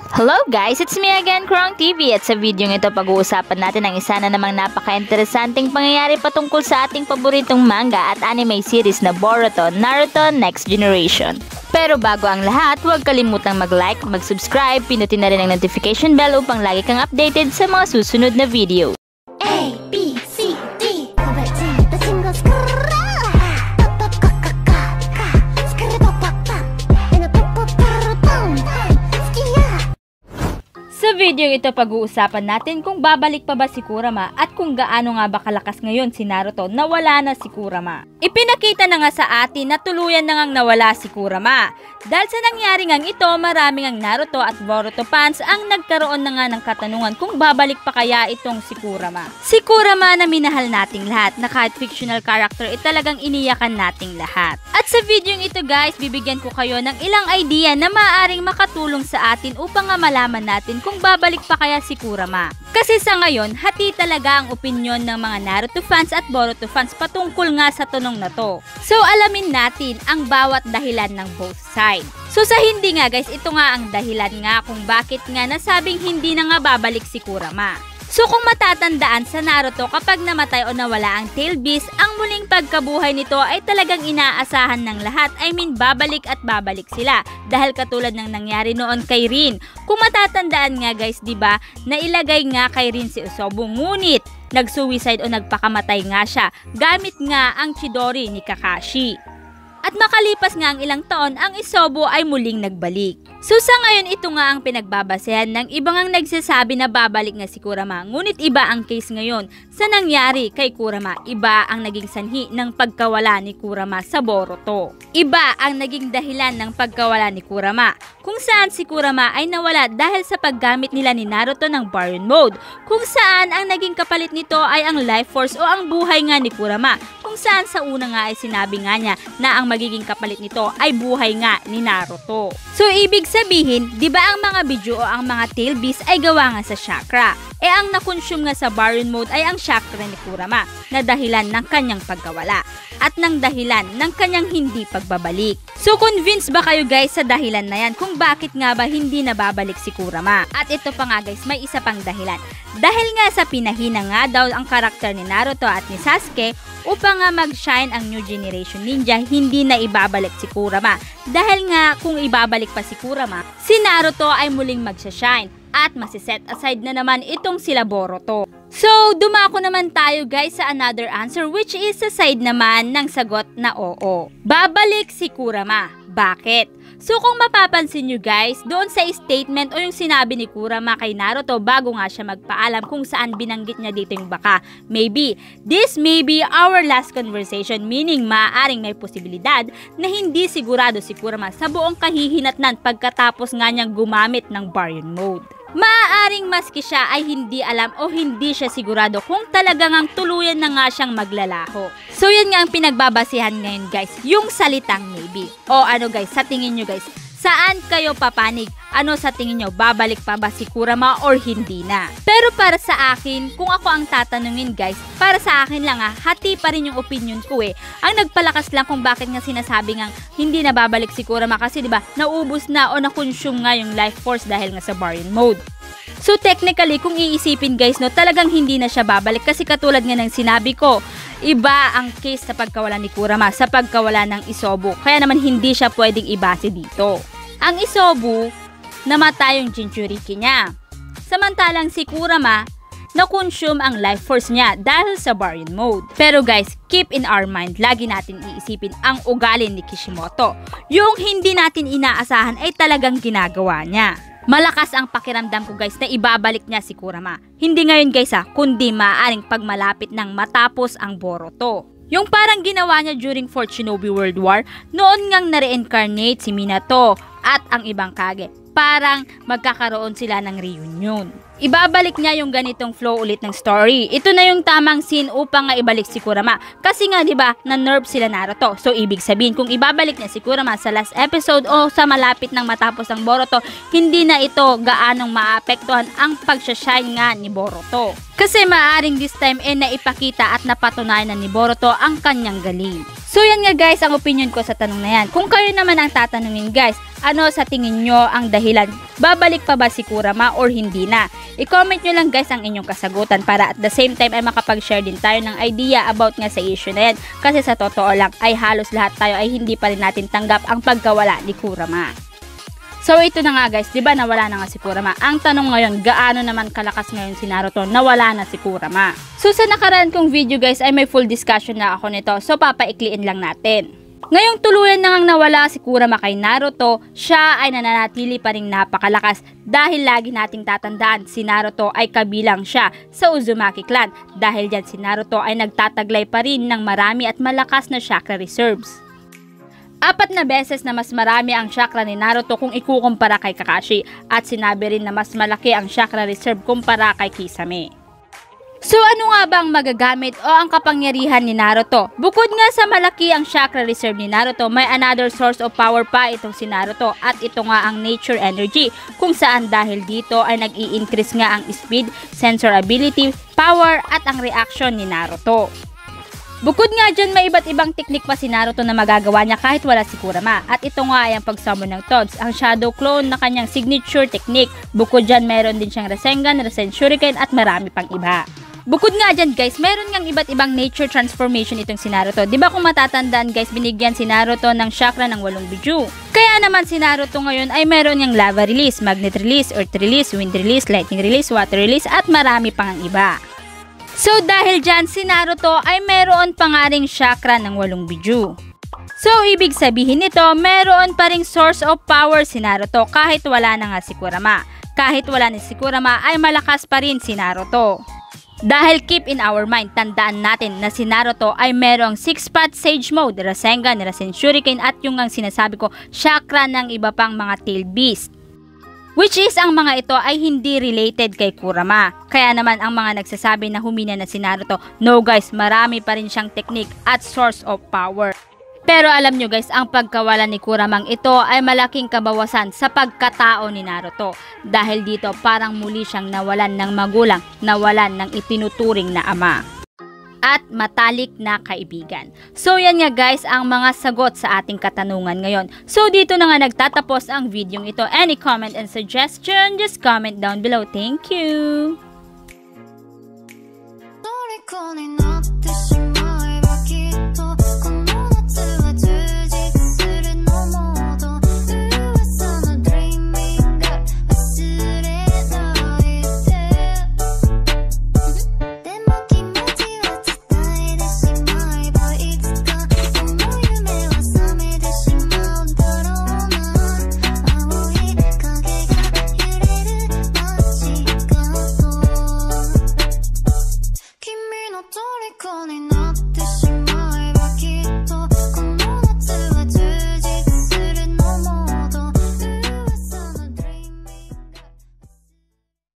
Hello guys! It's me again, Krong TV, at sa video ito pag-uusapan natin ang isa na namang napaka-interesanting pangyayari patungkol sa ating paboritong manga at anime series na Boruto, Naruto Next Generation. Pero bago ang lahat, huwag kalimutang mag-like, mag-subscribe, pinutin na rin ang notification bell upang lagi kang updated sa mga susunod na video. A, B, C, D. Sa video ito pag-uusapan natin kung babalik pa ba si Kurama at kung gaano nga ba kalakas ngayon si Naruto na wala na si Kurama. Ipinakita na nga sa atin na tuluyan na ngang nawala si Kurama. Dahil sa nangyari ngang ito, maraming ang Naruto at Boruto fans ang nagkaroon na nga ng katanungan kung babalik pa kaya itong si Kurama. Si Kurama na minahal nating lahat, na kahit fictional character talagang iniyakan nating lahat. At sa video ito guys, bibigyan ko kayo ng ilang idea na maaaring makatulong sa atin upang nga malaman natin kung babalik pa kaya si Kurama. Kasi sa ngayon, hati talaga ang opinyon ng mga Naruto fans at Boruto fans patungkol nga sa tanong na to. So alamin natin ang bawat dahilan ng both side. So sa hindi nga guys, ito nga ang dahilan nga kung bakit nga nasabing hindi na nga babalik si Kurama. So kung matatandaan sa Naruto, kapag namatay o nawala ang Tail Beast, ang muling pagkabuhay nito ay talagang inaasahan ng lahat. I mean, babalik at babalik sila. Dahil katulad ng nangyari noon kay Rin. Kung matatandaan nga guys, 'di ba, nailagay nga kay Rin si Usobu, ngunit nag-suicide o nagpakamatay nga siya gamit nga ang Chidori ni Kakashi. At makalipas nga ang ilang taon, ang Usobu ay muling nagbalik. So sa ngayon, ito nga ang pinagbabasehan ng ibang ang nagsasabi na babalik nga si Kurama. Ngunit iba ang case ngayon sa nangyari kay Kurama. Iba ang naging sanhi ng pagkawala ni Kurama sa Boruto. Iba ang naging dahilan ng pagkawala ni Kurama, kung saan si Kurama ay nawala dahil sa paggamit nila ni Naruto ng Baryon Mode, kung saan ang naging kapalit nito ay ang Life Force o ang buhay nga ni Kurama, kung saan sa una nga ay sinabi nga niya na ang magiging kapalit nito ay buhay nga ni Naruto. So ibig sabihin, di ba ang mga Biju o ang mga Tail Beast ay gawa nga sa chakra? Ang nakonsume nga sa Baryon Mode ay ang chakra ni Kurama na dahilan ng kanyang pagkawala at ng dahilan ng kanyang hindi pagbabalik. So convinced ba kayo guys sa dahilan na yan kung bakit nga ba hindi nababalik si Kurama? At ito pa nga guys, may isa pang dahilan. Dahil nga sa pinahina nga daw ang karakter ni Naruto at ni Sasuke upang nga mag-shine ang New Generation Ninja, hindi na ibabalik si Kurama. Dahil nga kung ibabalik pa si Kurama, si Naruto ay muling magsha-shine at masiset aside na naman itong sila Boruto. So, dumako naman tayo guys sa another answer, which is sa side naman ng sagot na oo. Babalik si Kurama. Bakit? So kung mapapansin nyo guys, doon sa statement o yung sinabi ni Kurama kay Naruto bago nga siya magpaalam kung saan binanggit niya dito yung baka, maybe, this may be our last conversation, meaning maaaring may posibilidad na hindi sigurado si Kurama sa buong kahihinatnan pagkatapos nga niyang gumamit ng Baryon Mode. Maaaring maski siya ay hindi alam o hindi siya sigurado kung talagang ang tuluyan na nga siyang maglalaho. So yun nga ang pinagbabasihan ngayon guys, yung salitang maybe. O ano guys, sa tingin nyo guys, saan kayo papanig? Ano sa tingin nyo, babalik pa ba si Kurama or hindi na? Pero para sa akin, kung ako ang tatanungin guys, para sa akin lang hati pa rin yung opinion ko Ang nagpalakas lang kung bakit nga sinasabi nga hindi na babalik si Kurama kasi 'di ba, naubos na o na-consume nga yung Life Force dahil nga sa Baryon Mode. So technically, kung iisipin guys, no, talagang hindi na siya babalik kasi katulad nga ng sinabi ko, iba ang case sa pagkawala ni Kurama sa pagkawala ng Usobu. Kaya naman hindi siya pwedeng ibase dito. Ang Usobu, namatay yung Jinchuriki niya. Samantalang si Kurama, na-consume ang Life Force niya dahil sa Baryon Mode. Pero guys, keep in our mind, lagi natin iisipin ang ugali ni Kishimoto. Yung hindi natin inaasahan ay talagang ginagawa niya. Malakas ang pakiramdam ko guys na ibabalik niya si Kurama. Hindi ngayon guys kundi maaaring pagmalapit ng matapos ang Boruto. Yung parang ginawa niya during 4th Shinobi World War, noon ngang na-reincarnate si Minato at ang ibang Kage. Parang magkakaroon sila ng reunion. ibabalik niya yung ganitong flow ulit ng story. Ito na yung tamang scene upang nga ibalik si Kurama. Kasi nga 'di ba, na-nerve sila Naruto. So ibig sabihin kung ibabalik niya si Kurama sa last episode o sa malapit nang matapos ang Boruto, hindi na ito gaanong maapektuhan ang pagshashine nga ni Boruto. Kasi maaring this time naipakita at napatunayan na ni Boruto ang kanyang galing. So yan nga guys ang opinion ko sa tanong na yan. Kung kayo naman ang tatanungin guys, ano sa tingin nyo ang dahilan? Babalik pa ba si Kurama or hindi na? I-comment nyo lang guys ang inyong kasagutan para at the same time ay makapag-share din tayo ng idea about nga sa issue na yan. Kasi sa totoo lang ay halos lahat tayo ay hindi pa rin natin tanggap ang pagkawala ni Kurama. So ito na nga guys, 'di ba nawala na nga si Kurama. Ang tanong ngayon, gaano naman kalakas ngayon si Naruto nawala na si Kurama? So sa nakaraan kong video guys ay may full discussion na ako nito. So papaikliin lang natin. Ngayong tuluyan na ngang nawala si Kurama kay Naruto, siya ay nananatili pa ring napakalakas dahil lagi nating tatandaan si Naruto ay kabilang siya sa Uzumaki clan. Dahil dyan si Naruto ay nagtataglay pa rin ng marami at malakas na chakra reserves. 4 na beses na mas marami ang chakra ni Naruto kung ikukumpara kay Kakashi at sinabi rin na mas malaki ang chakra reserve kumpara kay Kisame. So ano nga ba ang magagamit o ang kapangyarihan ni Naruto? Bukod nga sa malaki ang chakra reserve ni Naruto, may another source of power pa itong si Naruto at ito nga ang nature energy kung saan dahil dito ay nag-i-increase nga ang speed, sensor ability, power at ang reaction ni Naruto. Bukod nga dyan, may iba't ibang teknik pa si Naruto na magagawa niya kahit wala si Kurama. At ito nga ay ang pag-summon ng Toads, ang Shadow Clone na kanyang signature technique. Bukod dyan, meron din siyang Rasengan, Rasen Shuriken at marami pang iba. Bukod nga dyan guys, meron ngang iba't ibang nature transformation itong si Naruto. Diba kung matatandaan guys, binigyan si Naruto ng chakra ng 8 biju. Kaya naman si Naruto ngayon ay meron niyang lava release, magnet release, earth release, wind release, lightning release, water release at marami pang ang iba. So dahil dyan, si Naruto ay meron pa nga ring chakra ng 8 biju. So ibig sabihin nito, meron pa ring source of power si Naruto kahit wala na nga si Kurama. Kahit wala ni si Kurama ay malakas pa rin si Naruto. Dahil keep in our mind, tandaan natin na si Naruto ay merong 6-path Sage Mode, Rasengan, Rasen Shuriken at yung ang sinasabi ko, chakra ng iba pang mga tailed beast. Which is ang mga ito ay hindi related kay Kurama. Kaya naman ang mga nagsasabi na humina na si Naruto, no guys, marami pa rin siyang technique at source of power. Pero alam nyo guys, ang pagkawala ni Kuramang ito ay malaking kabawasan sa pagkatao ni Naruto. Dahil dito parang muli siyang nawalan ng magulang, nawalan ng itinuturing na ama. At matalik na kaibigan. So yan nga guys ang mga sagot sa ating katanungan ngayon. So dito na nga nagtatapos ang video ito. Any comment and suggestion, just comment down below. Thank you!